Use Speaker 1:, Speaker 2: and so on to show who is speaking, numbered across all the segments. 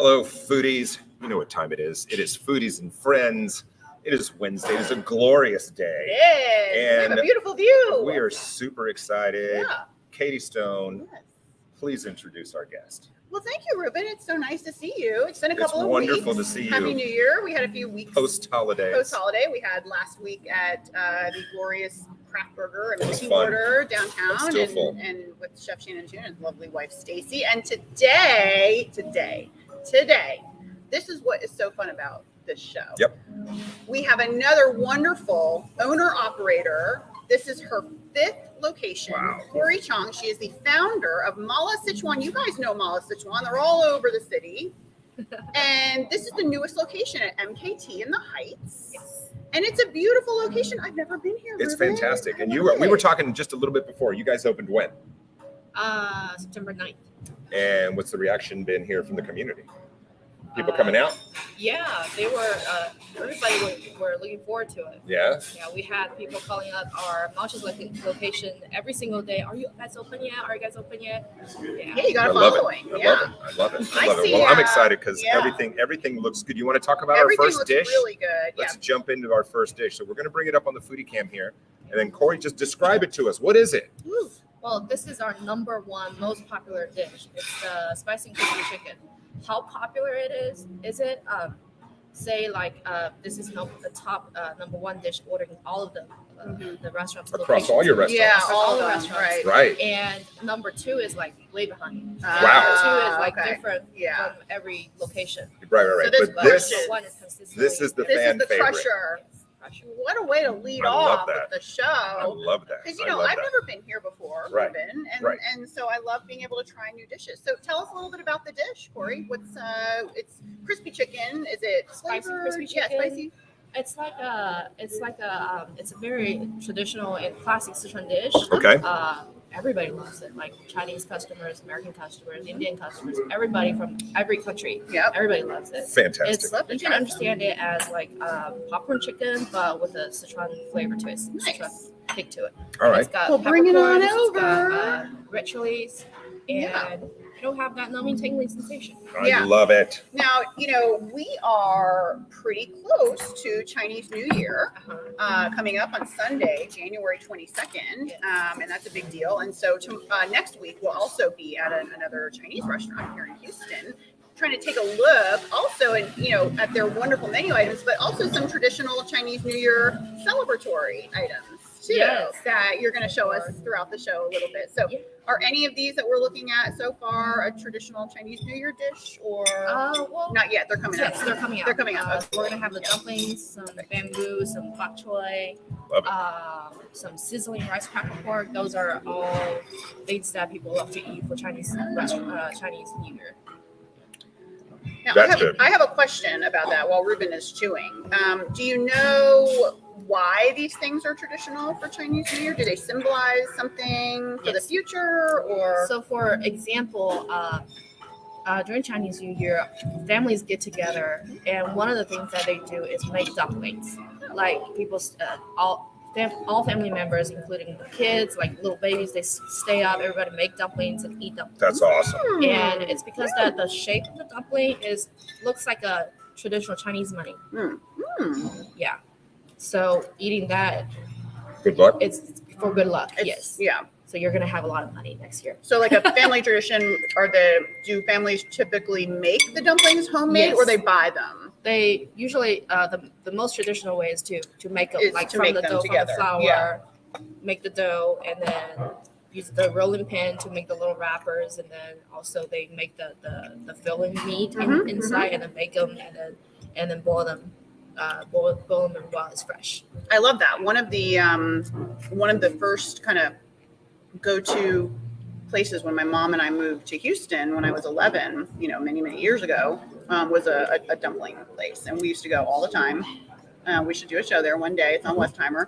Speaker 1: Hello, foodies. You know what time it is. It is Foodies and Friends. It is Wednesday. It is a glorious day.
Speaker 2: It is.
Speaker 1: And
Speaker 2: we have a beautiful view.
Speaker 1: We are super excited.
Speaker 2: Yeah.
Speaker 1: Katie Stone,
Speaker 2: Yes.
Speaker 1: please introduce our guest.
Speaker 2: Well, thank you, Ruben. It's so nice to see you. It's been a couple of weeks.
Speaker 1: It's wonderful to see you.
Speaker 2: Happy New Year. We had a few weeks
Speaker 1: Post-holiday.
Speaker 2: We had last week at the glorious Craft Burger and Multi
Speaker 1: fun.
Speaker 2: Order downtown,
Speaker 1: and
Speaker 2: with Chef Shannon Toon and his lovely wife Stacy. And today, this is what is so fun about this show.
Speaker 1: Yep.
Speaker 2: We have another wonderful owner-operator. This is her 5th location.
Speaker 1: Wow.
Speaker 2: Cori Xiong. She is the founder of Mala Sichuan. You guys know Mala Sichuan. They're all over the city. And this is the newest location at MKT in the Heights.
Speaker 3: Yes.
Speaker 2: And it's a beautiful location. I've never been here.
Speaker 1: It's
Speaker 2: Ruben.
Speaker 1: fantastic. And
Speaker 2: I love
Speaker 1: we were
Speaker 2: it.
Speaker 1: talking just a little bit before. You guys opened when?
Speaker 3: September 9th.
Speaker 1: And what's the reaction been here from the community? People coming out?
Speaker 3: Yeah, they were, everybody were looking forward to it.
Speaker 1: Yeah.
Speaker 3: Yeah, we had people calling up our Malchus location every single day. Are you guys open yet? Are you guys open yet?
Speaker 2: Yeah, you got
Speaker 1: I
Speaker 2: a
Speaker 1: love
Speaker 2: following.
Speaker 1: it. I
Speaker 2: Yeah.
Speaker 1: love it. I love it. I
Speaker 2: I
Speaker 1: love it.
Speaker 2: see,
Speaker 1: Well, I'm excited because
Speaker 2: yeah.
Speaker 1: everything looks good. You want to talk about
Speaker 2: Everything
Speaker 1: our first
Speaker 2: looks
Speaker 1: dish?
Speaker 2: really good.
Speaker 1: Let's jump into our first dish. So we're going to bring it up on the foodie cam here. And then Corey, just describe it to us. What is it?
Speaker 3: Woo. Well, this is our #1 most popular dish. It's the spicy and crispy chicken. How popular it is it say like this is the top #1 dish ordered in all of the restaurants
Speaker 1: Across all your restaurants.
Speaker 2: Yeah,
Speaker 3: Across
Speaker 2: all
Speaker 3: the
Speaker 2: the
Speaker 3: restaurants.
Speaker 2: restaurants.
Speaker 1: Right.
Speaker 3: And #2 is like way behind.
Speaker 1: Wow.
Speaker 3: #2 is like
Speaker 2: Okay.
Speaker 3: different
Speaker 2: Yeah.
Speaker 3: from every location.
Speaker 1: Right.
Speaker 2: So this
Speaker 1: But this
Speaker 3: #1 is consistently.
Speaker 1: this is the
Speaker 2: This
Speaker 1: fan
Speaker 2: is the
Speaker 1: favorite.
Speaker 2: crusher.
Speaker 3: Crusher.
Speaker 2: What a way to lead
Speaker 1: I love
Speaker 2: off
Speaker 1: that.
Speaker 2: with the
Speaker 1: I
Speaker 2: show.
Speaker 1: love that.
Speaker 2: Because
Speaker 1: I love
Speaker 2: I've
Speaker 1: that.
Speaker 2: never been here before,
Speaker 1: Right.
Speaker 2: Ruben,
Speaker 1: Right.
Speaker 2: and so I love being able to try new dishes. So tell us a little bit about the dish, Corey. What's it's crispy chicken? Is it
Speaker 3: Spicy
Speaker 2: flavored?
Speaker 3: crispy
Speaker 2: Yeah,
Speaker 3: chicken.
Speaker 2: spicy.
Speaker 3: It's a very traditional and classic Sichuan dish.
Speaker 1: Okay.
Speaker 3: Everybody loves it. Like Chinese customers, American customers, Indian customers, everybody from every country.
Speaker 2: Yep.
Speaker 3: Everybody loves it.
Speaker 1: Fantastic.
Speaker 3: It's you can understand it as like popcorn chicken, but with a Sichuan flavor to it, Sichuan kick to it.
Speaker 1: All right.
Speaker 3: It's got
Speaker 2: Well, bring it on
Speaker 3: peppercorns, it's got,
Speaker 2: over.
Speaker 3: red chilies, and
Speaker 2: Yeah.
Speaker 3: you'll have that numbing, tingling sensation.
Speaker 1: I
Speaker 2: Yeah.
Speaker 1: love it.
Speaker 2: Now, we are pretty close to Chinese New Year coming up on Sunday, January 22nd, and that's a big deal. And so next week, we'll also be at another Chinese restaurant here in Houston, trying to take a look also at their wonderful menu items, but also some traditional Chinese New Year celebratory items too,
Speaker 3: Yes.
Speaker 2: that you're going to show us throughout the show a little bit. So
Speaker 3: Yeah.
Speaker 2: are any of these that we're looking at so far a traditional Chinese New Year dish, or
Speaker 3: Well,
Speaker 2: not yet? They're coming
Speaker 3: yes,
Speaker 2: out.
Speaker 3: they're coming out.
Speaker 2: They're coming out.
Speaker 3: We're gonna have the dumplings, some bamboo, some bok choy,
Speaker 1: Love it.
Speaker 3: some sizzling rice cracker pork. Those are all things that people love to eat for Chinese New Year.
Speaker 2: Now,
Speaker 1: That's good.
Speaker 2: I have a question about that while Ruben is chewing. Do you know why these things are traditional for Chinese New Year? Do they symbolize something for the
Speaker 3: Yes.
Speaker 2: future, or?
Speaker 3: So, for example, during Chinese New Year, families get together, and one of the things that they do is make dumplings. Like people, all family members, including the kids, like little babies, they stay up. Everybody make dumplings and eat dumplings.
Speaker 1: That's awesome.
Speaker 3: And it's because that the shape of the dumpling looks like a traditional Chinese money. Yeah. So eating that,
Speaker 1: Good luck.
Speaker 3: it's for good luck. Yes.
Speaker 2: Yeah.
Speaker 3: So you're gonna have a lot of money next year.
Speaker 2: So, like a family tradition, do families typically make the dumplings homemade,
Speaker 3: Yes.
Speaker 2: or they buy them?
Speaker 3: They usually the most traditional way is to make them
Speaker 2: Is
Speaker 3: like
Speaker 2: to
Speaker 3: from
Speaker 2: make
Speaker 3: the
Speaker 2: them
Speaker 3: dough
Speaker 2: together.
Speaker 3: from the flour,
Speaker 2: Yeah.
Speaker 3: make the dough, and then use the rolling pin to make the little wrappers, and then also they make the filling meat
Speaker 2: Mhm,
Speaker 3: inside, and then bake them, and then boil them. Boil them while it's fresh.
Speaker 2: I love that. One of the first kind of go-to places when my mom and I moved to Houston when I was 11, many years ago, was a dumpling place, and we used to go all the time. We should do a show there one day. It's on Westheimer,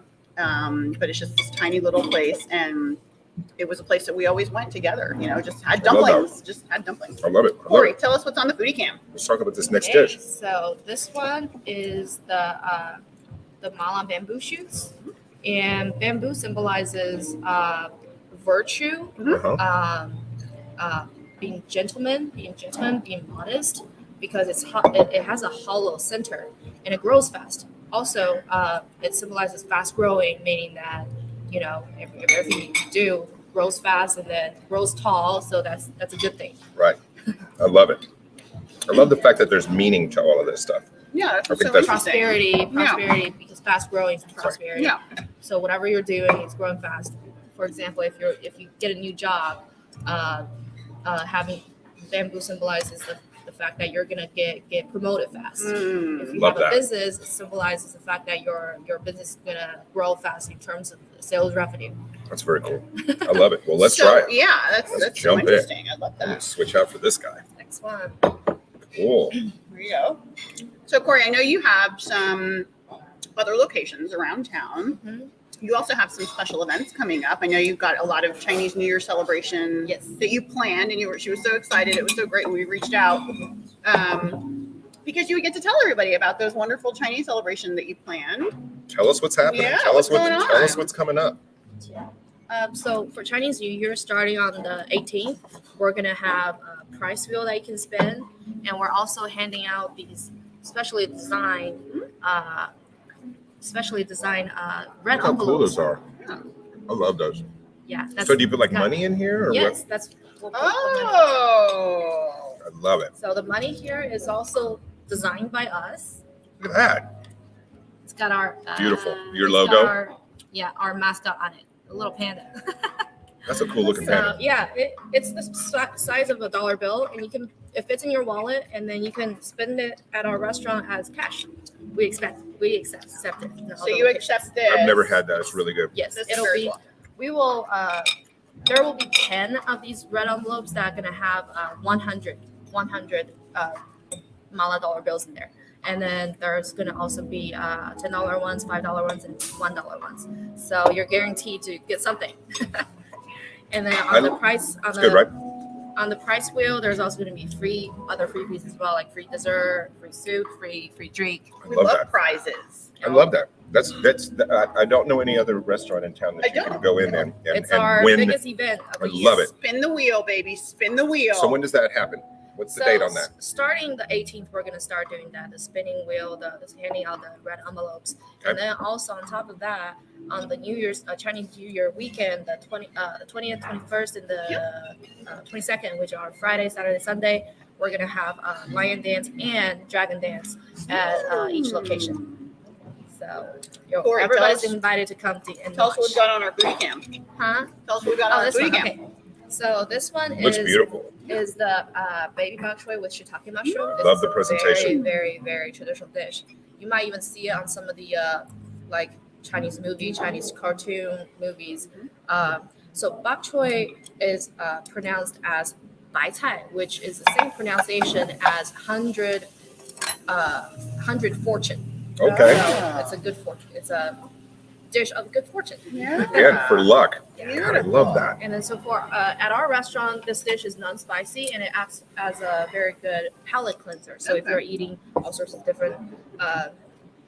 Speaker 2: but it's just this tiny little place, and it was a place that we always went together. Just had
Speaker 1: I love
Speaker 2: dumplings.
Speaker 1: I love it.
Speaker 2: Corey, tell us what's on the foodie cam.
Speaker 1: Let's talk about this next
Speaker 3: Okay,
Speaker 1: dish.
Speaker 3: so this one is the Mala bamboo shoots, and bamboo symbolizes virtue,
Speaker 1: Uh-huh.
Speaker 3: being gentleman, being modest, because it has a hollow center and it grows fast. Also, it symbolizes fast growing, meaning that everything you do grows fast and then grows tall. So that's a good thing.
Speaker 1: Right. I love it. I love the fact that there's meaning to all of this stuff.
Speaker 2: Yeah, that's
Speaker 1: I think
Speaker 2: so
Speaker 1: that's-
Speaker 3: Prosperity, because fast growing is prosperity.
Speaker 2: Yeah.
Speaker 3: So whatever you're doing, it's growing fast. For example, if you get a new job, having bamboo symbolizes the fact that you're gonna get promoted fast. If you
Speaker 1: Love
Speaker 3: have a
Speaker 1: that.
Speaker 3: business, it symbolizes the fact that your business is gonna grow fast in terms of sales revenue.
Speaker 1: That's very cool. I love it. Well, let's try it.
Speaker 2: Yeah, that's so
Speaker 1: jump in.
Speaker 2: interesting. I love
Speaker 1: I'm gonna
Speaker 2: that.
Speaker 1: switch out for this guy.
Speaker 3: Next one.
Speaker 1: Cool.
Speaker 2: There you go. So, Cori, I know you have some other locations around town.
Speaker 3: Mhm.
Speaker 2: You also have some special events coming up. I know you've got a lot of Chinese New Year celebration
Speaker 3: Yes.
Speaker 2: that you planned, and she was so excited. It was so great when we reached out because you would get to tell everybody about those wonderful Chinese celebration that you planned.
Speaker 1: Tell us what's happening.
Speaker 2: Yeah,
Speaker 1: tell us
Speaker 2: what's going
Speaker 1: tell
Speaker 2: on?
Speaker 1: us what's coming up.
Speaker 3: So for Chinese New Year, starting on the 18th, we're gonna have a prize wheel that you can spin, and we're also handing out these specially designed red
Speaker 1: Look how cool
Speaker 3: envelopes.
Speaker 1: those are. I love those.
Speaker 3: Yeah.
Speaker 1: So do you put like
Speaker 3: got-
Speaker 1: money in here or
Speaker 3: Yes, that's. We'll put the money.
Speaker 2: Oh,
Speaker 1: what? I love it.
Speaker 3: So the money here is also designed by us.
Speaker 1: Look at that.
Speaker 3: It's got our
Speaker 1: Beautiful. Your
Speaker 3: it's
Speaker 1: logo?
Speaker 3: got our mascot on it, a little panda.
Speaker 1: That's a cool looking
Speaker 3: So
Speaker 1: panda.
Speaker 3: yeah, it's the size of a dollar bill, and it fits in your wallet, and then you can spend it at our restaurant as cash. We accept it. in
Speaker 2: so
Speaker 3: other
Speaker 2: you
Speaker 3: locations.
Speaker 2: accept this?
Speaker 1: I've never had that. It's really good.
Speaker 3: Yes,
Speaker 2: This is
Speaker 3: it'll
Speaker 2: very
Speaker 3: be.
Speaker 2: cool.
Speaker 3: We will. There will be 10 of these red envelopes that are gonna have 100 Mala dollar bills in there. And then there's going to also be $10 ones, $5 ones, and $1 ones. So you're guaranteed to get something. And then on the price
Speaker 1: good, right?
Speaker 3: on the price wheel, there's also going to be other free pieces as well, like free dessert, free soup, free drink.
Speaker 1: I
Speaker 2: We
Speaker 1: love
Speaker 2: love
Speaker 1: that.
Speaker 2: prizes.
Speaker 1: I love that. That's I don't know any other restaurant in town that
Speaker 2: I
Speaker 1: you can
Speaker 2: don't.
Speaker 1: go in and
Speaker 3: It's our
Speaker 1: win.
Speaker 3: biggest event of the
Speaker 1: I
Speaker 3: year.
Speaker 1: love it.
Speaker 2: Spin the wheel, baby. Spin the wheel.
Speaker 1: So when does that happen? What's the date on that?
Speaker 3: Starting the 18th, we're going to start doing that, the spinning wheel, the handing out the red envelopes.
Speaker 1: Okay.
Speaker 3: And then also on top of that, on the New Year's, Chinese New Year weekend, the 20th, 21st, and the 22nd, which are Friday, Saturday, Sunday, we're going to have lion dance and dragon dance at each location. So
Speaker 2: Cori,
Speaker 3: everybody's
Speaker 2: tell us-
Speaker 3: invited to come to and
Speaker 2: Tell us what
Speaker 3: watch.
Speaker 2: we got on our booty cam.
Speaker 3: Huh?
Speaker 2: Tell us what we got
Speaker 3: Oh,
Speaker 2: on our
Speaker 3: this
Speaker 2: booty
Speaker 3: one.
Speaker 2: cam.
Speaker 3: Okay. So this one
Speaker 1: Looks
Speaker 3: is
Speaker 1: beautiful.
Speaker 3: the baby bok choy with shiitake mushroom. This
Speaker 1: Love
Speaker 3: is
Speaker 1: the
Speaker 3: a
Speaker 1: presentation.
Speaker 3: Very, very, very traditional dish. You might even see it on some of the like Chinese cartoon movies. So bok choy is pronounced as bai cai, which is the same pronunciation as 100 fortune.
Speaker 1: Okay.
Speaker 3: So it's a good fortune. It's a dish of good fortune.
Speaker 2: Yeah.
Speaker 1: Again, for luck.
Speaker 2: Beautiful.
Speaker 1: I love that.
Speaker 3: And then so for at our restaurant, this dish is non-spicy and it acts as a very good palate cleanser. So if
Speaker 2: Okay.
Speaker 3: you're eating all sorts of different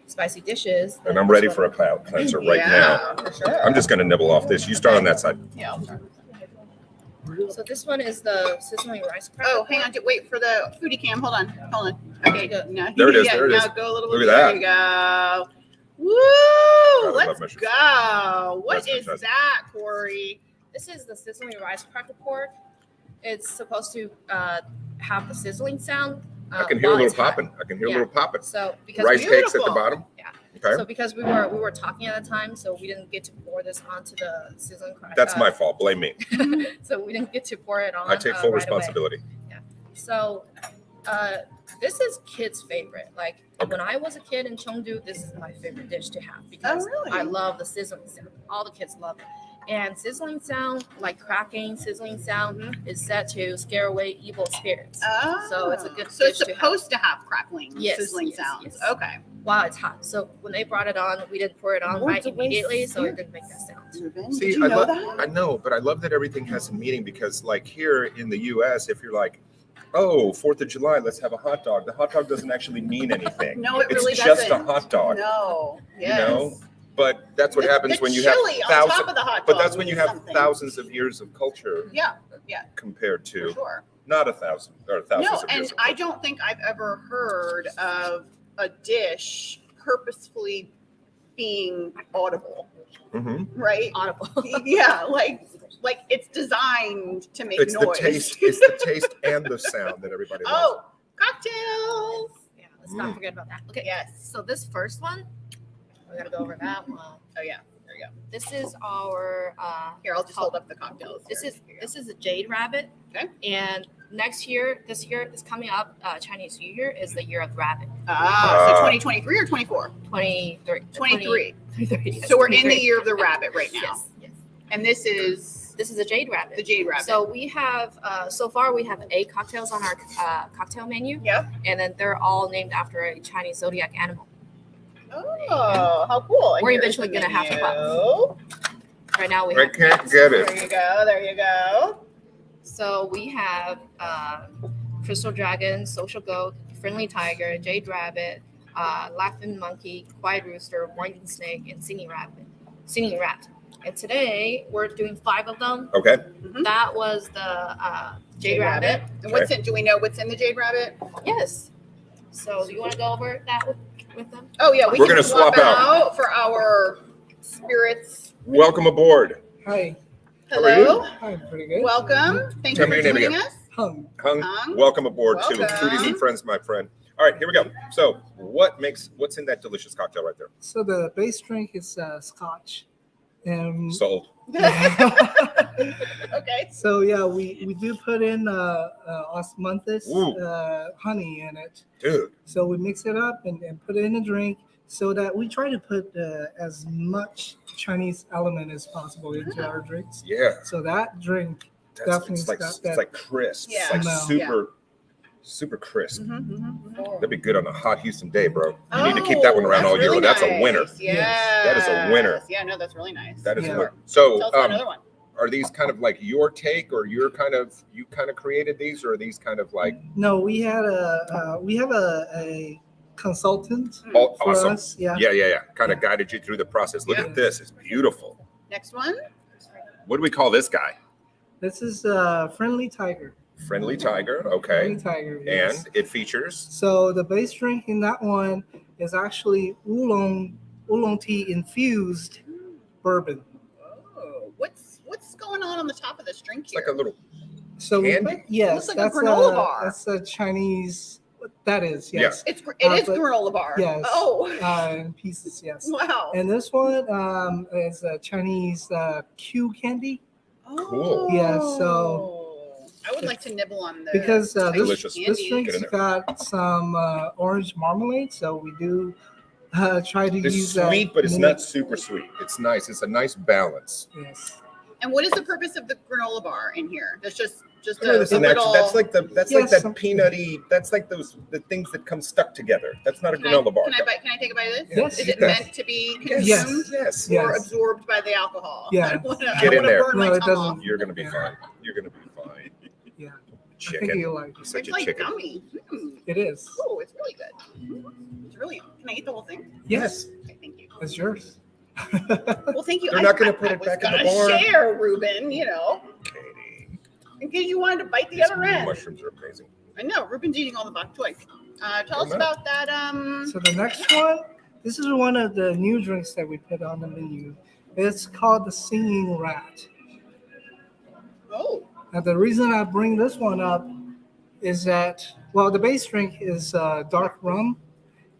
Speaker 3: spicy dishes, then
Speaker 1: And I'm
Speaker 3: this
Speaker 1: ready
Speaker 3: one-
Speaker 1: for a palate cleanser right now.
Speaker 2: For sure.
Speaker 1: I'm just going to nibble off this. You start on that side.
Speaker 2: Yeah. I'll start.
Speaker 3: So this one is the sizzling rice cracker.
Speaker 2: Oh, hang on. Wait for the foodie cam. Hold on. Okay. No,
Speaker 1: There it is,
Speaker 2: yeah,
Speaker 1: there it is.
Speaker 2: Now go a little
Speaker 1: Look
Speaker 2: bit.
Speaker 1: at
Speaker 2: There
Speaker 1: that.
Speaker 2: you go. Woo!
Speaker 1: I love
Speaker 2: Let's
Speaker 1: mushrooms.
Speaker 2: go. What
Speaker 1: That's
Speaker 2: is
Speaker 1: fantastic.
Speaker 2: that, Cori?
Speaker 3: This is the sizzling rice cracker pork. It's supposed to have the sizzling sound.
Speaker 1: I can hear a
Speaker 3: while
Speaker 1: little
Speaker 3: it's hot.
Speaker 1: popping. I can hear a
Speaker 3: Yeah.
Speaker 1: little popping.
Speaker 3: So because
Speaker 1: Rice cakes at the
Speaker 2: Beautiful.
Speaker 1: bottom.
Speaker 3: Yeah.
Speaker 1: Okay.
Speaker 3: So because we were talking at the time, so we didn't get to pour this onto the sizzling cracker.
Speaker 1: That's my fault. Blame me.
Speaker 3: So we didn't get to pour it on.
Speaker 1: I take full
Speaker 3: right away.
Speaker 1: responsibility.
Speaker 3: So this is kids' favorite. Like
Speaker 1: Okay.
Speaker 3: when I was a kid in Chengdu, this is my favorite dish to have because
Speaker 2: really?
Speaker 3: I love the sizzling sound. All the kids love it. And sizzling sound, like cracking, sizzling sound, is set to scare away evil spirits.
Speaker 2: Oh.
Speaker 3: So it's a good
Speaker 2: So it's
Speaker 3: dish to
Speaker 2: supposed to have crackling,
Speaker 3: Yes,
Speaker 2: sizzling
Speaker 3: yes,
Speaker 2: sounds.
Speaker 3: yes.
Speaker 2: Okay.
Speaker 3: While it's hot. So when they brought it on, we didn't pour it on right immediately, so it didn't make that sound.
Speaker 2: Ruben,
Speaker 1: See,
Speaker 2: did you
Speaker 1: I
Speaker 2: know
Speaker 1: love.
Speaker 2: that?
Speaker 1: I know, but I love that everything has a meaning because, like here in the U.S., if you're like, "Oh, 4th of July, let's have a hot dog," the hot dog doesn't actually mean anything.
Speaker 2: No, it
Speaker 1: It's
Speaker 2: really
Speaker 1: just
Speaker 2: doesn't.
Speaker 1: a hot dog.
Speaker 2: No. Yes.
Speaker 1: You know, but that's what happens
Speaker 2: The
Speaker 1: when you have
Speaker 2: chili on top
Speaker 1: thousands.
Speaker 2: of the hot dog.
Speaker 1: But that's when you
Speaker 2: means
Speaker 1: have
Speaker 2: something.
Speaker 1: thousands of years of culture
Speaker 2: Yeah,
Speaker 1: compared
Speaker 2: for
Speaker 1: to
Speaker 2: sure.
Speaker 1: not 1,000 or thousands
Speaker 2: No,
Speaker 1: of years
Speaker 2: and
Speaker 1: ago.
Speaker 2: I don't think I've ever heard of a dish purposefully being audible,
Speaker 1: Mhm.
Speaker 2: right?
Speaker 3: Audible.
Speaker 2: Yeah, like it's designed to make
Speaker 1: It's
Speaker 2: noise.
Speaker 1: the taste. It's the taste and the sound that everybody loves.
Speaker 2: Oh, cocktails.
Speaker 3: Yeah, let's not forget about that. Okay.
Speaker 2: Yes.
Speaker 3: So this first one, we're gonna go over that one.
Speaker 2: Oh yeah. There you go.
Speaker 3: This is our
Speaker 2: Here, I'll just hold up the cocktails.
Speaker 3: This
Speaker 2: Here.
Speaker 3: is
Speaker 2: Here you go.
Speaker 3: this is a jade rabbit.
Speaker 2: Okay.
Speaker 3: And this year is coming up. Chinese New Year is the year of rabbit.
Speaker 2: So 2023 or 24?
Speaker 3: 23.
Speaker 2: 23.
Speaker 3: 23.
Speaker 2: So we're in the year of the rabbit right now.
Speaker 3: Yes. Yes.
Speaker 2: And this is
Speaker 3: This is a jade rabbit.
Speaker 2: the jade rabbit.
Speaker 3: So we have so far we have 8 cocktails on our cocktail menu,
Speaker 2: Yep.
Speaker 3: and then they're all named after a Chinese zodiac animal.
Speaker 2: Oh, how cool. And
Speaker 3: We're
Speaker 2: here's
Speaker 3: eventually
Speaker 2: the
Speaker 3: gonna have to
Speaker 2: menu.
Speaker 3: Right now we
Speaker 1: I
Speaker 3: have
Speaker 1: can't
Speaker 3: this.
Speaker 1: get it.
Speaker 2: There you go. There you go.
Speaker 3: So we have crystal dragon, social goat, friendly tiger, jade rabbit, laughing monkey, quiet rooster, winding snake, and singing rat. And today we're doing 5 of them.
Speaker 1: Okay.
Speaker 3: That was the jade rabbit.
Speaker 2: And what's in? Do we know what's in the jade rabbit?
Speaker 3: Yes. So do you want to go over that with them?
Speaker 2: Oh yeah,
Speaker 1: We're
Speaker 2: can
Speaker 1: gonna swap out.
Speaker 2: for our spirits.
Speaker 1: Welcome aboard.
Speaker 4: Hi,
Speaker 1: How are you?
Speaker 2: Hello.
Speaker 4: I'm pretty good.
Speaker 2: Welcome. Thank
Speaker 1: Tell
Speaker 2: you
Speaker 1: me
Speaker 2: for
Speaker 1: your name
Speaker 2: joining
Speaker 1: again.
Speaker 2: us.
Speaker 4: Hung.
Speaker 1: Hung. Welcome aboard to
Speaker 2: Welcome.
Speaker 1: Foodies and Friends, my friend. All right, here we go. So, what's in that delicious cocktail right there?
Speaker 4: So the base drink is Scotch.
Speaker 1: Sold.
Speaker 2: Okay.
Speaker 4: So yeah, we do put in osmanthus
Speaker 1: Ooh.
Speaker 4: honey in it.
Speaker 1: Dude.
Speaker 4: So we mix it up and put it in a drink so that we try to put as much Chinese element as possible into our drinks.
Speaker 1: Yeah.
Speaker 4: So that drink
Speaker 1: That's,
Speaker 4: definitely
Speaker 1: it's like
Speaker 4: got that.
Speaker 1: it's like crisp.
Speaker 2: Yeah.
Speaker 1: It's like
Speaker 4: Smell.
Speaker 1: super crisp.
Speaker 2: Mm-hmm.
Speaker 1: That'd be good on a hot Houston day, bro. You need to keep that one around all year. That's a winner.
Speaker 2: Yeah.
Speaker 1: That is a winner.
Speaker 2: Yeah, no, that's really nice.
Speaker 1: That is
Speaker 4: Yeah.
Speaker 1: a winner.
Speaker 2: Tell
Speaker 1: So,
Speaker 2: us about another one.
Speaker 1: are these kind of like your take, or you kind of created these, or are these kind of like
Speaker 4: No, we had we have a consultant
Speaker 1: oh,
Speaker 4: for
Speaker 1: awesome?
Speaker 4: us. Yeah.
Speaker 1: Yeah. Kind of guided you through the process. Look
Speaker 2: Yeah.
Speaker 1: at this; it's beautiful.
Speaker 2: Next one.
Speaker 1: What do we call this guy?
Speaker 4: This is friendly tiger.
Speaker 1: Friendly Tiger. Okay,
Speaker 4: Friendly tiger. Yes.
Speaker 1: and it features.
Speaker 4: So the base drink in that one is actually oolong tea infused bourbon.
Speaker 2: Oh, what's going on the top of this drink
Speaker 1: It's
Speaker 2: here?
Speaker 1: like a little.
Speaker 4: So we
Speaker 1: Candy?
Speaker 4: put, yes,
Speaker 2: Looks like a granola bar.
Speaker 4: That's a Chinese. That is
Speaker 1: Yeah.
Speaker 4: yes.
Speaker 2: It is
Speaker 4: but-
Speaker 2: granola bar.
Speaker 4: yes.
Speaker 2: Oh.
Speaker 4: In pieces, yes.
Speaker 2: Wow.
Speaker 4: And this one is a Chinese Q candy
Speaker 1: Cool.
Speaker 4: Yeah, so-
Speaker 2: I would like to nibble on the
Speaker 4: because
Speaker 2: spicy
Speaker 1: Delicious.
Speaker 4: this
Speaker 2: candy.
Speaker 4: drink's
Speaker 1: Get in there.
Speaker 4: got some orange marmalade, so we do try to
Speaker 1: It's
Speaker 4: use
Speaker 1: sweet, but it's
Speaker 4: mini-
Speaker 1: not super sweet. It's nice. It's a nice balance.
Speaker 4: Yes.
Speaker 2: And what is the purpose of the granola bar in here? That's just
Speaker 1: I know this
Speaker 2: a
Speaker 1: is natural.
Speaker 2: little.
Speaker 1: That's like
Speaker 4: Yes,
Speaker 1: that
Speaker 4: some-
Speaker 1: peanutty. That's like the things that come stuck together. That's not a
Speaker 2: Can I,
Speaker 1: granola bar.
Speaker 2: can I take a bite of this?
Speaker 4: Yes.
Speaker 2: Is it
Speaker 1: Yes.
Speaker 2: meant to be
Speaker 1: Yes.
Speaker 2: consumed
Speaker 1: Yes.
Speaker 2: or
Speaker 4: Yes.
Speaker 2: absorbed by the alcohol?
Speaker 4: Yeah.
Speaker 2: I don't wanna,
Speaker 1: Get in there.
Speaker 2: burn
Speaker 4: No,
Speaker 2: my
Speaker 4: it
Speaker 2: tongue
Speaker 4: doesn't.
Speaker 2: off.
Speaker 1: You're gonna be
Speaker 4: Yeah.
Speaker 1: fine. You're gonna be fine.
Speaker 4: Yeah. I think
Speaker 1: Chicken.
Speaker 4: you like
Speaker 1: You're
Speaker 4: it.
Speaker 1: such
Speaker 2: It's
Speaker 1: a
Speaker 2: like
Speaker 1: chicken.
Speaker 2: gummy.
Speaker 4: It is.
Speaker 2: Oh, it's really good. It's really. Can I eat the whole thing?
Speaker 4: Yes,
Speaker 2: Okay, thank you.
Speaker 4: it's yours.
Speaker 2: Well, thank you.
Speaker 1: They're not gonna put
Speaker 2: I
Speaker 1: it
Speaker 2: was
Speaker 1: back in the
Speaker 2: gonna
Speaker 1: barn.
Speaker 2: share, Ruben. You know,
Speaker 1: Katie.
Speaker 2: in case you wanted to bite the
Speaker 1: These
Speaker 2: other end.
Speaker 1: mushrooms are amazing.
Speaker 2: I know Ruben's eating all the bok choy. Tell us
Speaker 1: Good
Speaker 2: about that.
Speaker 4: So the next one, this is one of the new drinks that we put on the menu. It's called the Singing Rat.
Speaker 2: Oh,
Speaker 4: Now the reason I bring this one up is that, well, the base drink is dark rum,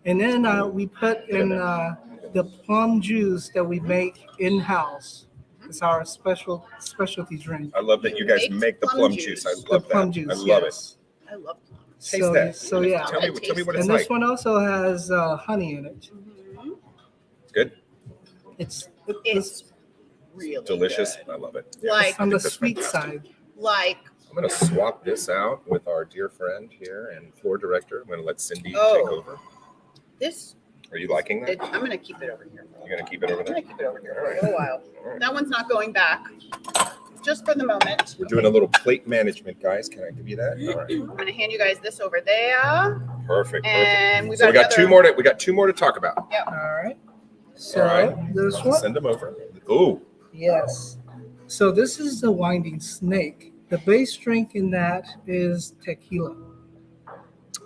Speaker 4: and then we put in the plum juice that we make in house. It's our specialty drink.
Speaker 1: I love that you guys
Speaker 2: Baked
Speaker 1: make the
Speaker 2: plum
Speaker 1: plum
Speaker 2: juice.
Speaker 1: juice. I
Speaker 4: The
Speaker 1: love
Speaker 4: plum
Speaker 1: that.
Speaker 4: juice.
Speaker 1: I love
Speaker 4: yes.
Speaker 2: I love plum.
Speaker 1: Taste
Speaker 4: So,
Speaker 1: that.
Speaker 4: so yeah,
Speaker 1: Tell me what it's
Speaker 4: and
Speaker 1: like.
Speaker 4: this one also has honey in it.
Speaker 2: Mhm.
Speaker 1: It's good.
Speaker 4: It's
Speaker 2: It's really
Speaker 1: Delicious.
Speaker 2: good.
Speaker 1: I love it.
Speaker 2: Like-
Speaker 1: I
Speaker 4: on the
Speaker 1: think that's
Speaker 4: sweet
Speaker 1: fantastic.
Speaker 4: side.
Speaker 2: Like,
Speaker 1: I'm gonna swap this out with our dear friend here and floor director. I'm gonna let Cindy
Speaker 2: Oh.
Speaker 1: take over.
Speaker 2: this.
Speaker 1: Are you liking that?
Speaker 2: I'm gonna keep it over here.
Speaker 1: You're gonna keep it over
Speaker 2: I'm gonna
Speaker 1: there?
Speaker 2: keep it over here
Speaker 1: All
Speaker 2: for
Speaker 1: right.
Speaker 2: a little while.
Speaker 1: All right.
Speaker 2: That one's not going back. Just for the moment.
Speaker 1: We're doing a little plate management, guys. Can I give you that? All right.
Speaker 2: I'm gonna hand you guys this over there,
Speaker 1: Perfect. Perfect.
Speaker 2: and we've
Speaker 1: So we got
Speaker 2: another-
Speaker 1: two more. We got two more to talk about.
Speaker 4: All right. So
Speaker 1: All right.
Speaker 4: this one,
Speaker 1: Send them over. Ooh.
Speaker 4: yes. So this is the winding snake. The base drink in that is tequila.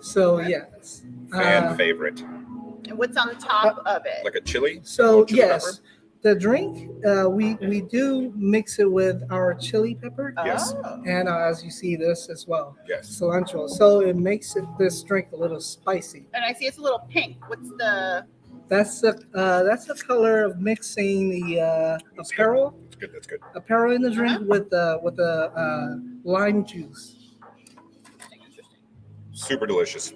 Speaker 4: So
Speaker 2: Okay.
Speaker 4: yes.
Speaker 1: Fan favorite.
Speaker 2: And what's on the top of it?
Speaker 1: Like a chili?
Speaker 4: So
Speaker 1: Chili
Speaker 4: yes,
Speaker 1: pepper?
Speaker 4: the drink we do mix it with our chili pepper,
Speaker 1: Yes.
Speaker 2: Oh.
Speaker 4: and as you see this as well,
Speaker 1: Yes.
Speaker 4: cilantro. So it makes this drink a little spicy.
Speaker 2: And I see it's a little pink. What's the?
Speaker 4: That's the color of mixing the
Speaker 1: That's
Speaker 4: apparel
Speaker 1: That's good. That's good.
Speaker 4: in the drink with the lime juice.
Speaker 2: Interesting.
Speaker 1: Super delicious.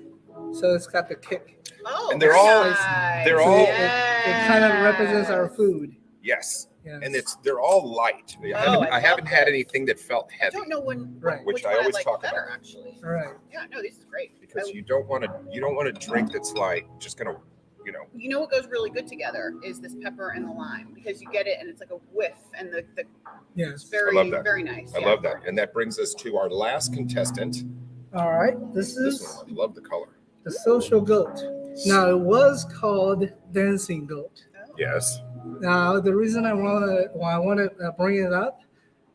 Speaker 4: So it's got the kick.
Speaker 2: Oh,
Speaker 1: And they're
Speaker 2: very
Speaker 1: all-
Speaker 2: nice.
Speaker 1: they're
Speaker 4: So
Speaker 1: all-
Speaker 4: it kind of represents our food.
Speaker 1: Yes.
Speaker 4: Yes.
Speaker 1: And they're all light. I
Speaker 2: I
Speaker 1: haven't
Speaker 2: love
Speaker 1: had
Speaker 2: this.
Speaker 1: anything that felt
Speaker 2: I
Speaker 1: heavy
Speaker 2: don't know when.
Speaker 4: Right.
Speaker 1: Which
Speaker 2: Which
Speaker 1: I
Speaker 2: one
Speaker 1: always
Speaker 2: like
Speaker 1: talk
Speaker 2: better,
Speaker 1: about.
Speaker 2: actually.
Speaker 4: All right.
Speaker 2: Yeah, no, this is great.
Speaker 1: because you don't want to drink that's like just gonna,
Speaker 2: You know what goes really good together is this pepper and the lime because you get it and it's like a whiff and the
Speaker 4: Yes.
Speaker 2: it's very
Speaker 1: I love that.
Speaker 2: very nice.
Speaker 1: I love that. And that brings us to our last contestant.
Speaker 4: All right. This
Speaker 1: This
Speaker 4: is
Speaker 1: one, I love the color.
Speaker 4: the social goat. Now it was called dancing goat.
Speaker 1: Yes.
Speaker 4: Now the reason I want to bring it up,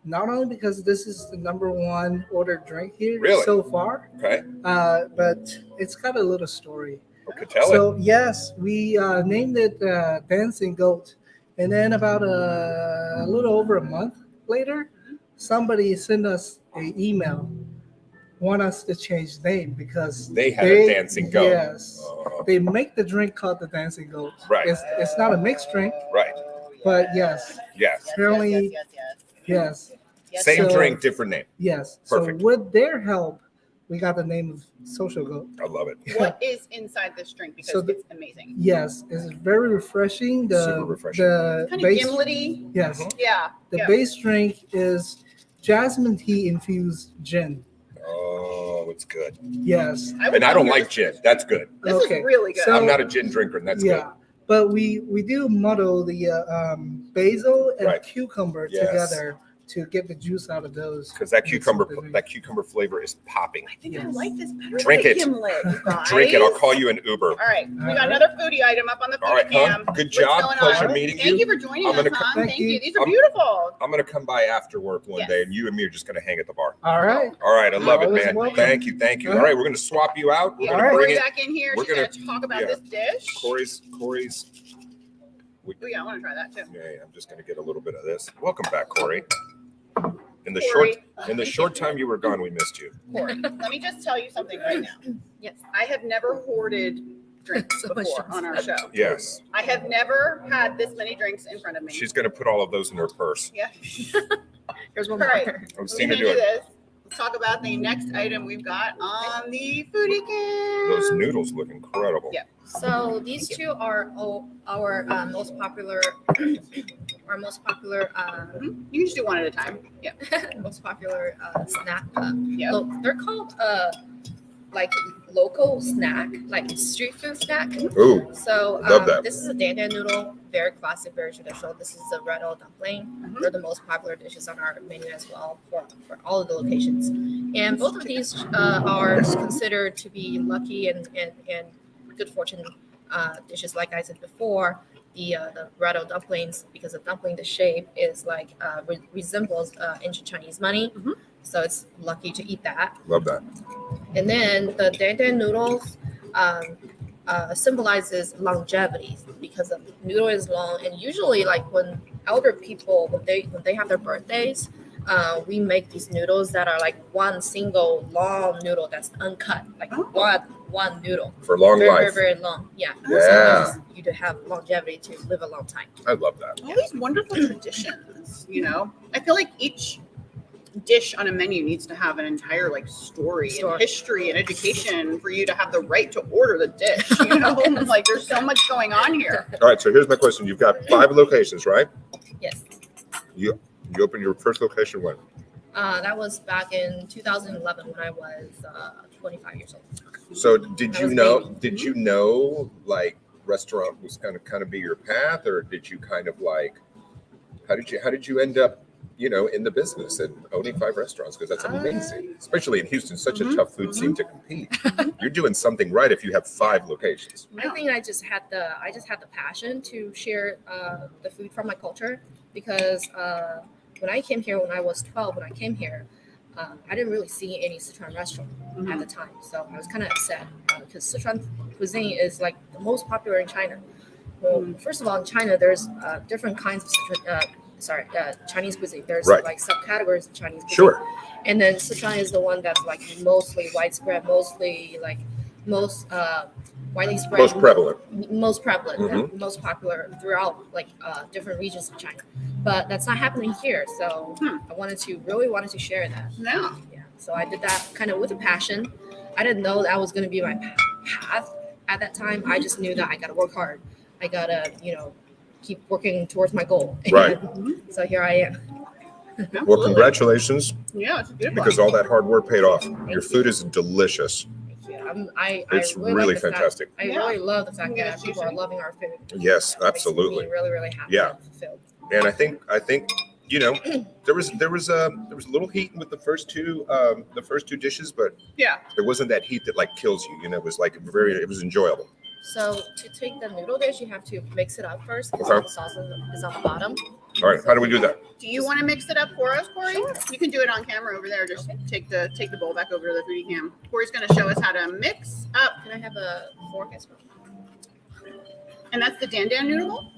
Speaker 4: not only because this is the number one ordered drink here
Speaker 1: Really?
Speaker 4: so far,
Speaker 1: Okay.
Speaker 4: but it's got a little story.
Speaker 1: Okay. Tell it.
Speaker 4: So yes, we named it Dancing Goat, and then about a little over a month later, somebody sent us an email, want us to change the name because
Speaker 1: They had a dancing goat.
Speaker 4: Yes,
Speaker 1: Oh,
Speaker 4: they make the drink called the Dancing Goat.
Speaker 1: Right.
Speaker 4: It's not a mixed drink,
Speaker 1: right.
Speaker 4: but yes,
Speaker 1: Yes.
Speaker 4: Apparently- yes,
Speaker 1: Same
Speaker 4: So-
Speaker 1: drink, different name.
Speaker 4: yes.
Speaker 1: Perfect.
Speaker 4: So with their help, we got the name of Social Goat.
Speaker 1: I love it.
Speaker 2: What is inside this drink? Because
Speaker 4: So the-
Speaker 2: it's amazing.
Speaker 4: Yes, it's very refreshing.
Speaker 1: Super refreshing.
Speaker 4: The
Speaker 2: Kind of
Speaker 4: base,
Speaker 2: gimlety.
Speaker 4: yes,
Speaker 1: Mhm.
Speaker 2: Yeah.
Speaker 4: the
Speaker 2: yeah.
Speaker 4: base drink is jasmine tea infused gin.
Speaker 1: Oh, it's good.
Speaker 4: Yes.
Speaker 2: would
Speaker 1: And I don't
Speaker 2: love
Speaker 1: like gin. That's good.
Speaker 2: This
Speaker 4: Okay.
Speaker 2: is really good.
Speaker 4: So-
Speaker 1: I'm not a gin drinker, and that's
Speaker 4: yeah, but we do muddle the basil and
Speaker 1: Right.
Speaker 4: cucumber
Speaker 1: Yes.
Speaker 4: together to get the juice out of those.
Speaker 1: good. Because that
Speaker 4: Mix with the drink.
Speaker 1: cucumber flavor is popping.
Speaker 2: I think I
Speaker 4: Yes.
Speaker 2: like this better.
Speaker 1: Drink
Speaker 2: than
Speaker 1: it.
Speaker 2: the gimlet, you
Speaker 1: Drink it. I'll
Speaker 2: guys.
Speaker 1: call you an Uber.
Speaker 2: All right, we
Speaker 4: All
Speaker 2: got
Speaker 4: right.
Speaker 2: another foodie item up on the foodie
Speaker 1: All right,
Speaker 2: cam.
Speaker 1: hon. Good
Speaker 2: What's
Speaker 1: job.
Speaker 2: going
Speaker 1: Pleasure
Speaker 2: on?
Speaker 1: meeting
Speaker 2: Thank
Speaker 1: you.
Speaker 2: you for joining
Speaker 1: I'm
Speaker 2: us,
Speaker 1: gonna
Speaker 2: hon.
Speaker 4: Thank
Speaker 2: Thank
Speaker 4: you.
Speaker 2: you. These are
Speaker 1: I'm-
Speaker 2: beautiful.
Speaker 1: I'm gonna come by after work one
Speaker 2: Yes.
Speaker 1: day, and you and me are just gonna hang at the bar.
Speaker 4: All right.
Speaker 1: All right, I love it,
Speaker 4: Always
Speaker 1: man.
Speaker 4: welcome.
Speaker 1: Thank you, thank you. All
Speaker 4: Uh-huh.
Speaker 1: right, we're gonna swap you out. We're
Speaker 2: Yeah,
Speaker 1: gonna
Speaker 4: All right.
Speaker 1: bring
Speaker 2: Corey's
Speaker 1: it.
Speaker 2: back in here.
Speaker 1: we're
Speaker 2: She's gonna
Speaker 1: gonna-
Speaker 2: talk about
Speaker 1: yeah.
Speaker 2: this dish.
Speaker 1: Corey's.
Speaker 2: Oh yeah, I want to try that too.
Speaker 1: Yeah, I'm just gonna get a little bit of this. Welcome back, Corey. In the
Speaker 2: Corey.
Speaker 1: short time you were gone, we missed you.
Speaker 2: Corey, let me just tell you something right now.
Speaker 3: Yes.
Speaker 2: I have never hoarded drinks
Speaker 3: So much
Speaker 2: before
Speaker 3: drinks.
Speaker 2: on our show.
Speaker 1: Yes,
Speaker 2: I have never had this many drinks in front of me.
Speaker 1: she's gonna put all of those in her purse.
Speaker 2: Yeah.
Speaker 3: Here's one
Speaker 2: All right.
Speaker 3: more.
Speaker 1: I've
Speaker 2: We're
Speaker 1: seen her
Speaker 2: gonna
Speaker 1: do
Speaker 2: do
Speaker 1: it.
Speaker 2: this. Let's talk about the next item we've got on the foodie cam.
Speaker 1: Those noodles look incredible.
Speaker 2: Yeah.
Speaker 3: So these two are our most popular,
Speaker 2: Mhm. You can just do one at a time. Yeah.
Speaker 3: most popular snack.
Speaker 2: Yeah.
Speaker 3: They're called like local snack, like street food snack.
Speaker 1: Ooh,
Speaker 3: So
Speaker 1: Love that.
Speaker 3: this is a dan dan noodle, very classic, very traditional. This is a red oil dumpling.
Speaker 2: Mhm.
Speaker 3: They're the most popular dishes on our menu as well for all of the locations. And both of these are considered to be lucky and good fortune dishes. Like I said before, the red oil dumplings, because the dumpling, the shape is like resembles ancient Chinese money.
Speaker 2: Mhm.
Speaker 3: So it's lucky to eat that.
Speaker 1: love that.
Speaker 3: And then the dan dan noodles symbolizes longevity because the noodle is long. And usually, like when elder people when they have their birthdays, we make these noodles that are like one single long noodle that's uncut, like
Speaker 2: Oh.
Speaker 3: one noodle,
Speaker 1: For long
Speaker 3: very
Speaker 1: life.
Speaker 3: very long. Yeah.
Speaker 1: Yeah.
Speaker 3: So you to have longevity to live a long time.
Speaker 1: I love that.
Speaker 2: All these wonderful traditions, you know. I feel like each dish on a menu needs to have an entire like story and history and education for you to have the right to order the dish. You know, like there's so much going on here.
Speaker 1: All right, so here's my question. You've got 5 locations, right?
Speaker 3: Yes.
Speaker 1: You opened your first location when?
Speaker 3: That was back in 2011 when I was 25 years old.
Speaker 1: So did
Speaker 3: I
Speaker 1: you
Speaker 3: was a
Speaker 1: know?
Speaker 3: baby.
Speaker 1: Did you know like restaurant was going to kind of be your path, or did you kind of like? How did you end up? In the business and owning 5 restaurants, because that's amazing, especially in Houston, such a tough food scene to compete. You're doing something right if you have 5 locations.
Speaker 3: I think I just had the passion to share the food from my culture because when I came here when I was 12, when I came here, I didn't really see any Sichuan restaurant at the time, so I was kind of upset because Sichuan cuisine is like the most popular in China. Well, first of all, in China, there's different kinds of Chinese cuisine. There's
Speaker 1: Right.
Speaker 3: like subcategories of Chinese cuisine.
Speaker 1: Sure.
Speaker 3: And then Sichuan is the one that's like mostly widespread, mostly like most widely spread,
Speaker 1: Most prevalent.
Speaker 3: most prevalent, and most popular throughout like different regions of China. But that's not happening here. So I really wanted to share that.
Speaker 2: Yeah.
Speaker 3: Yeah. So I did that kind of with a passion. I didn't know that was going to be my path at that time. I just knew that I got to work hard. I got to, keep working towards my goal.
Speaker 1: Right.
Speaker 3: So here I am.
Speaker 1: Well, congratulations,
Speaker 2: Yeah, it's a good
Speaker 1: because all that hard work paid off. Your food is delicious. It's really
Speaker 3: like the fact-
Speaker 1: fantastic.
Speaker 3: I really love the fact
Speaker 2: Yeah,
Speaker 3: that people are loving our food.
Speaker 1: Yes,
Speaker 3: It makes
Speaker 1: absolutely.
Speaker 3: me really, really happy.
Speaker 1: Yeah.
Speaker 3: and fulfilled.
Speaker 1: And I think there was a little heat with the first two dishes, but
Speaker 2: Yeah.
Speaker 1: there wasn't that heat that like kills you. It was like it was enjoyable.
Speaker 3: So to take the noodle dish, you have to mix it up first because
Speaker 1: Okay.
Speaker 3: the sauce is on the bottom.
Speaker 1: All right, how do we do that?
Speaker 2: Do you want to mix it up for us, Cori?
Speaker 3: Sure.
Speaker 2: You can do it on camera over there. Just
Speaker 3: Okay.
Speaker 2: take the bowl back over to the foodie cam. Cori's going to show us how to mix up,
Speaker 3: Can I have a fork as well?
Speaker 2: and that's the dan dan noodle bowl.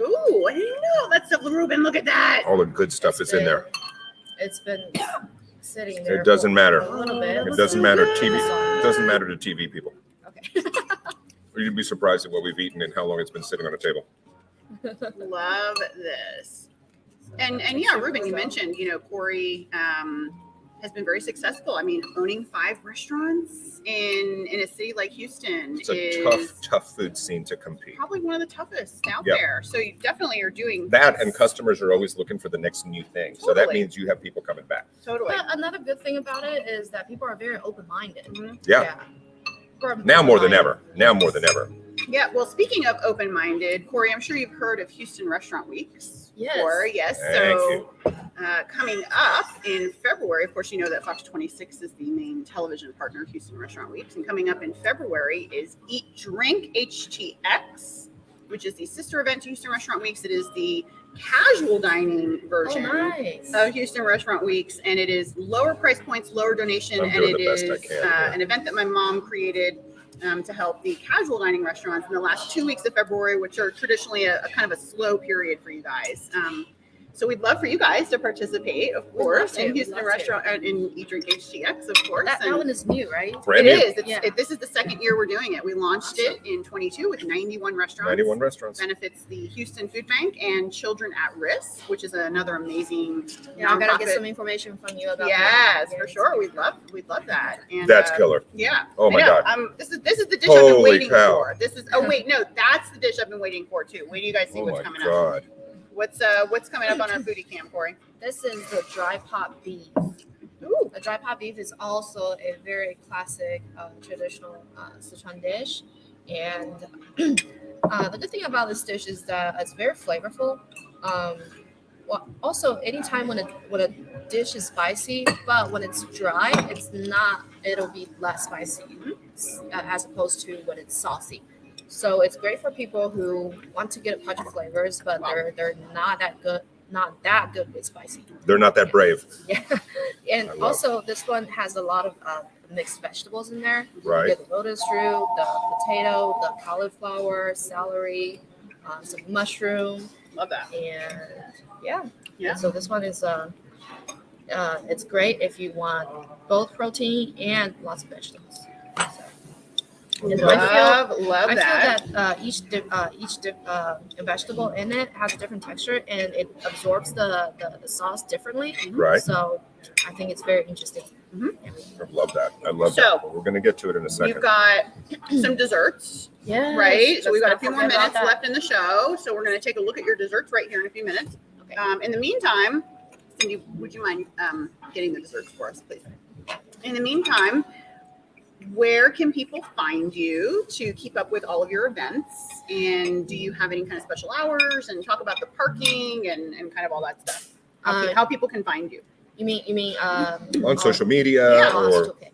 Speaker 2: Ooh, I didn't know. That's the Ruben. Look at that.
Speaker 1: All the good stuff is in there.
Speaker 3: It's been sitting there.
Speaker 1: It doesn't
Speaker 3: for
Speaker 1: matter.
Speaker 3: A little bit.
Speaker 1: It doesn't matter.
Speaker 2: good.
Speaker 1: TV. It doesn't matter to TV people.
Speaker 3: Okay.
Speaker 1: You'd be surprised at what we've eaten and how long it's been sitting on a table.
Speaker 2: Love this. And yeah, Ruben, you mentioned, Cori has been very successful. I mean, owning 5 restaurants in a city like Houston
Speaker 1: It's a
Speaker 2: is
Speaker 1: tough food scene to compete.
Speaker 2: probably one of the toughest out
Speaker 1: Yeah.
Speaker 2: there. So you definitely are doing
Speaker 1: That, and customers are always looking for the next new thing. So that
Speaker 2: Totally.
Speaker 1: means you have people coming back.
Speaker 2: Totally.
Speaker 3: But another good thing about it is that people are very open-minded.
Speaker 2: Mhm.
Speaker 1: Yeah.
Speaker 3: People are
Speaker 1: Now more than
Speaker 3: open-minded.
Speaker 1: ever. Now more than ever.
Speaker 2: Yeah. Well, speaking of open-minded, Cori, I'm sure you've heard of Houston Restaurant Weeks.
Speaker 3: Yes.
Speaker 2: Before. Yes.
Speaker 1: Thank
Speaker 2: So coming up in February, of course, you know that Fox 26 is the main television partner of Houston Restaurant Weeks. And coming up in February is Eat Drink HTX, which is the sister event to Houston Restaurant Weeks. It is the casual dining
Speaker 3: Oh,
Speaker 2: version
Speaker 3: nice.
Speaker 2: of Houston Restaurant Weeks, and it is lower price points, lower donation,
Speaker 1: I'm
Speaker 2: and
Speaker 1: doing
Speaker 2: it
Speaker 1: the best
Speaker 2: is
Speaker 1: I can here.
Speaker 2: an event that my mom created to help the casual dining restaurants in the last 2 weeks of February, which are traditionally a kind of a slow period for you guys. So we'd love for you guys to participate, of
Speaker 3: We'd love
Speaker 2: course,
Speaker 3: to,
Speaker 2: in
Speaker 3: we'd
Speaker 2: Houston
Speaker 3: love to.
Speaker 2: Restaurant and in Eat Drink HTX, of course.
Speaker 3: That
Speaker 2: And
Speaker 3: one is new, right?
Speaker 1: Brand
Speaker 2: it
Speaker 1: new.
Speaker 2: is.
Speaker 3: Yeah.
Speaker 2: This is the second year we're doing it. We launched it in 22 with 91 restaurants.
Speaker 1: 91 restaurants.
Speaker 2: Benefits the Houston Food Bank and Children at Risk, which is another amazing
Speaker 3: Yeah, I gotta get
Speaker 2: nonprofit.
Speaker 3: some information from you about
Speaker 2: Yes,
Speaker 3: that.
Speaker 2: for sure. We'd love that. And
Speaker 1: That's killer.
Speaker 2: Yeah.
Speaker 1: Oh my
Speaker 2: I know.
Speaker 1: God.
Speaker 2: This is the dish I've been
Speaker 1: Holy
Speaker 2: waiting
Speaker 1: cow.
Speaker 2: for. This is wait, no, that's the dish I've been waiting for too. Wait till you guys see
Speaker 1: Oh
Speaker 2: what's
Speaker 1: my
Speaker 2: coming up.
Speaker 1: God.
Speaker 2: What's coming up on our foodie cam, Cori?
Speaker 3: This is the dry pot beef.
Speaker 2: Ooh.
Speaker 3: The dry pot beef is also a very classic traditional Sichuan dish. And the good thing about this dish is that it's very flavorful. Well, also, anytime when a dish is spicy, but when it's dry, it'll be less spicy as opposed to when it's saucy. So it's great for people who want to get a bunch of flavors, but they're not that good with spicy.
Speaker 1: They're not that brave.
Speaker 3: Yeah, and
Speaker 1: I love-
Speaker 3: also this one has a lot of mixed vegetables in there.
Speaker 1: Right.
Speaker 3: You get the lotus root, the potato, the cauliflower, celery, some mushroom,
Speaker 2: Love that.
Speaker 3: and yeah.
Speaker 2: Yeah.
Speaker 3: And so this one is it's great if you want both protein and lots of vegetables. So, and
Speaker 2: Love
Speaker 3: I
Speaker 2: that.
Speaker 3: feel that each vegetable in it has a different texture and it absorbs the sauce differently.
Speaker 1: Right.
Speaker 3: So I think it's very interesting.
Speaker 1: I love that. I love
Speaker 2: So-
Speaker 1: that. But we're going to get to it in a
Speaker 2: You've
Speaker 1: second.
Speaker 2: got some desserts,
Speaker 3: Yeah.
Speaker 2: right? So we've got a few more minutes left in the show. So we're going to take a look at your desserts right here in a few minutes.
Speaker 3: Okay.
Speaker 2: In the meantime, Cindy, would you mind getting the desserts for us, please? In the meantime, where can people find you to keep up with all of your events? And do you have any kind of special hours? And talk about the parking and kind of all that stuff. How people can find you.
Speaker 3: You mean
Speaker 1: On social media
Speaker 2: Yeah.
Speaker 1: or
Speaker 3: okay.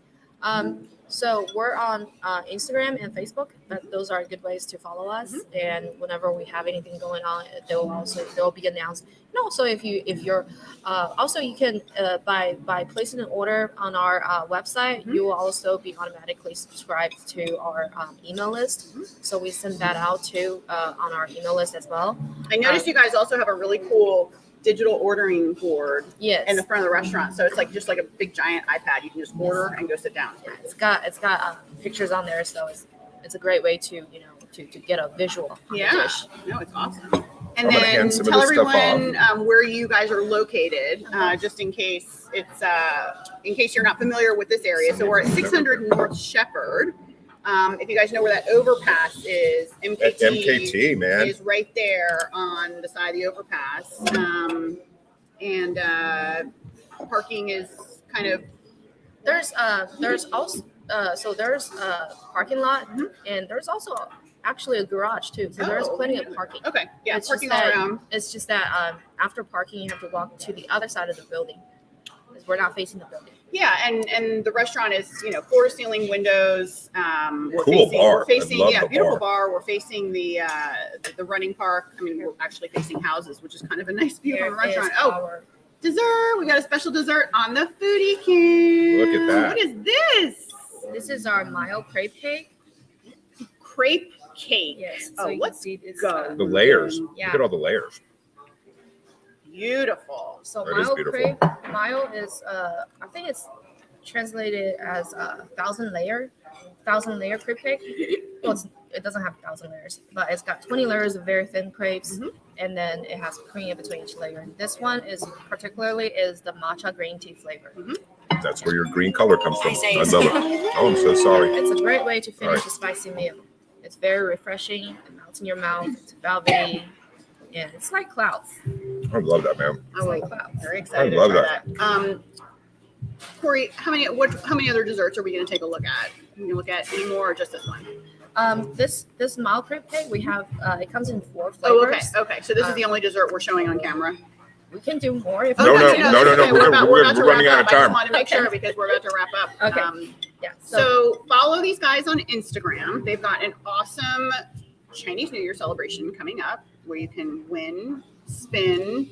Speaker 3: So we're on Instagram and Facebook. Those are good ways to follow us. And whenever we have anything going on, they'll be announced. And also, if you're also you can by placing an order on our website, you will also be automatically subscribed to our email list. So we send that out too on our email list as well.
Speaker 2: I noticed you guys also have a really cool digital ordering board
Speaker 3: Yes.
Speaker 2: in the front of the restaurant. So it's like just like a big giant iPad. You can just order and go sit down.
Speaker 3: Yeah, it's got pictures on there, so it's a great way to to get a visual. On the
Speaker 2: Yeah,
Speaker 3: dish.
Speaker 2: no, it's awesome. And
Speaker 1: I'm gonna
Speaker 2: then
Speaker 1: hand some of
Speaker 2: tell
Speaker 1: this stuff
Speaker 2: everyone where you guys are located, just in case you're not familiar with this area. So we're at 600 North Shepherd. If you guys know where that overpass is,
Speaker 1: MKT, man.
Speaker 2: is right there on the side of the overpass. And parking is kind of
Speaker 3: There's also there's a parking lot, and there's also actually a garage too. So there's plenty of parking.
Speaker 2: okay. Yeah,
Speaker 3: It's
Speaker 2: parking
Speaker 3: just
Speaker 2: all
Speaker 3: that-
Speaker 2: around.
Speaker 3: It's just that after parking, you have to walk to the other side of the building, because we're not facing the building.
Speaker 2: Yeah, and the restaurant is, floor to ceiling windows. We're
Speaker 1: Cool
Speaker 2: facing,
Speaker 1: bar.
Speaker 2: We're facing,
Speaker 1: I love
Speaker 2: yeah,
Speaker 1: the
Speaker 2: beautiful
Speaker 1: bar.
Speaker 2: bar. We're facing the running park. I mean, we're actually facing houses, which is kind of a nice view from the
Speaker 3: Here is
Speaker 2: restaurant. Oh,
Speaker 3: our-
Speaker 2: dessert! We got a special dessert on the foodie cube.
Speaker 1: Look at that.
Speaker 2: What is this?
Speaker 3: this is our mild crepe cake.
Speaker 2: Crepe cake.
Speaker 3: Yes.
Speaker 2: Oh,
Speaker 3: So you can
Speaker 2: let's
Speaker 3: see it's
Speaker 2: go.
Speaker 1: The layers.
Speaker 3: Yeah.
Speaker 1: Look at all the layers.
Speaker 2: Beautiful.
Speaker 3: So
Speaker 1: That is
Speaker 3: mild
Speaker 1: beautiful.
Speaker 3: crepe, mild is I think it's translated as a 1,000 layer crepe cake. Well, it doesn't have 1,000 layers, but it's got 20 layers of very thin crepes, and then it has cream in between each layer. This one is the matcha green tea flavor.
Speaker 1: That's where your green color comes from. I love it. Oh, I'm so sorry.
Speaker 3: It's a great way to finish
Speaker 1: Right.
Speaker 3: a spicy meal. It's very refreshing. It melts in your mouth. It's velvety, and it's like clouds.
Speaker 1: I love that, man.
Speaker 2: I'm
Speaker 3: like clouds.
Speaker 2: very excited.
Speaker 1: I love
Speaker 2: to try that. Corey, how many other desserts are we going to take a look at? Are we going to look at any more or just this one?
Speaker 3: This mild crepe cake we have. It comes in 4
Speaker 2: Oh, okay.
Speaker 3: flavors.
Speaker 2: Okay. So this is the only dessert we're showing on camera.
Speaker 3: We can do more if
Speaker 1: No,
Speaker 3: you
Speaker 1: no,
Speaker 3: want to.
Speaker 1: no, no,
Speaker 2: okay,
Speaker 1: we're
Speaker 2: about to
Speaker 1: running
Speaker 2: wrap
Speaker 1: out of
Speaker 2: up. I
Speaker 1: time.
Speaker 2: just wanted to make
Speaker 3: Okay.
Speaker 2: sure because we're about to wrap up.
Speaker 3: Okay. Yeah.
Speaker 2: So follow these guys on Instagram. They've got an awesome Chinese New Year celebration coming up where you can win, spin,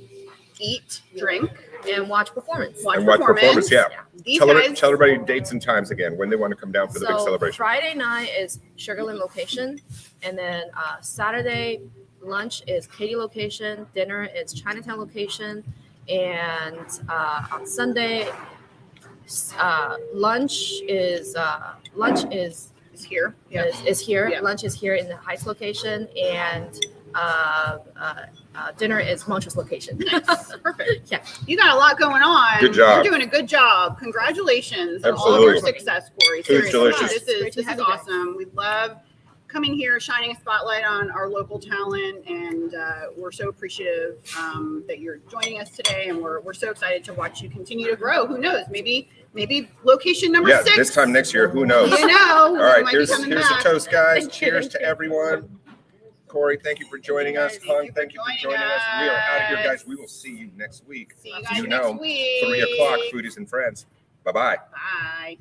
Speaker 2: eat, drink,
Speaker 3: and watch performance.
Speaker 2: watch
Speaker 1: And watch performance, yeah.
Speaker 2: These
Speaker 1: Tell
Speaker 2: guys,
Speaker 1: everybody dates and times again when they want to come down for the big
Speaker 3: So
Speaker 1: celebration.
Speaker 3: Friday night is Sugarland location, and then Saturday lunch is Katy location, dinner is Chinatown location, and on Sunday lunch is
Speaker 2: is here. Yeah.
Speaker 3: is here.
Speaker 2: Yeah.
Speaker 3: Lunch is here in the Heights location, and dinner is Montrose location.
Speaker 2: Perfect.
Speaker 3: Yeah.
Speaker 2: You got a lot going on.
Speaker 1: Good job.
Speaker 2: You're doing a good job. Congratulations on all of
Speaker 1: Absolutely.
Speaker 2: your success, Corey.
Speaker 1: Food's
Speaker 2: Seriously,
Speaker 1: delicious.
Speaker 2: This is
Speaker 3: have you guys.
Speaker 2: awesome. We love coming here, shining a spotlight on our local talent, and we're so appreciative that you're joining us today. And we're so excited to watch you continue to grow. Who knows? Maybe location number
Speaker 1: Yeah,
Speaker 2: 6.
Speaker 1: this time next year, who knows?
Speaker 2: You know.
Speaker 1: All right,
Speaker 2: might
Speaker 1: here's
Speaker 2: be coming
Speaker 1: the
Speaker 2: back.
Speaker 1: toast, guys.
Speaker 3: Thank you,
Speaker 1: Cheers
Speaker 3: thank
Speaker 1: to
Speaker 3: you.
Speaker 1: everyone. Corey, thank you for joining us.
Speaker 2: Thank you
Speaker 1: Hung,
Speaker 2: for
Speaker 1: thank you for
Speaker 2: joining
Speaker 1: joining us. We are out of here,
Speaker 2: us.
Speaker 1: guys. We will see you next week.
Speaker 2: See you
Speaker 1: You
Speaker 2: guys
Speaker 1: know,
Speaker 2: next week.
Speaker 1: 3 o'clock, Foodies and Friends. Bye-bye.
Speaker 2: Bye.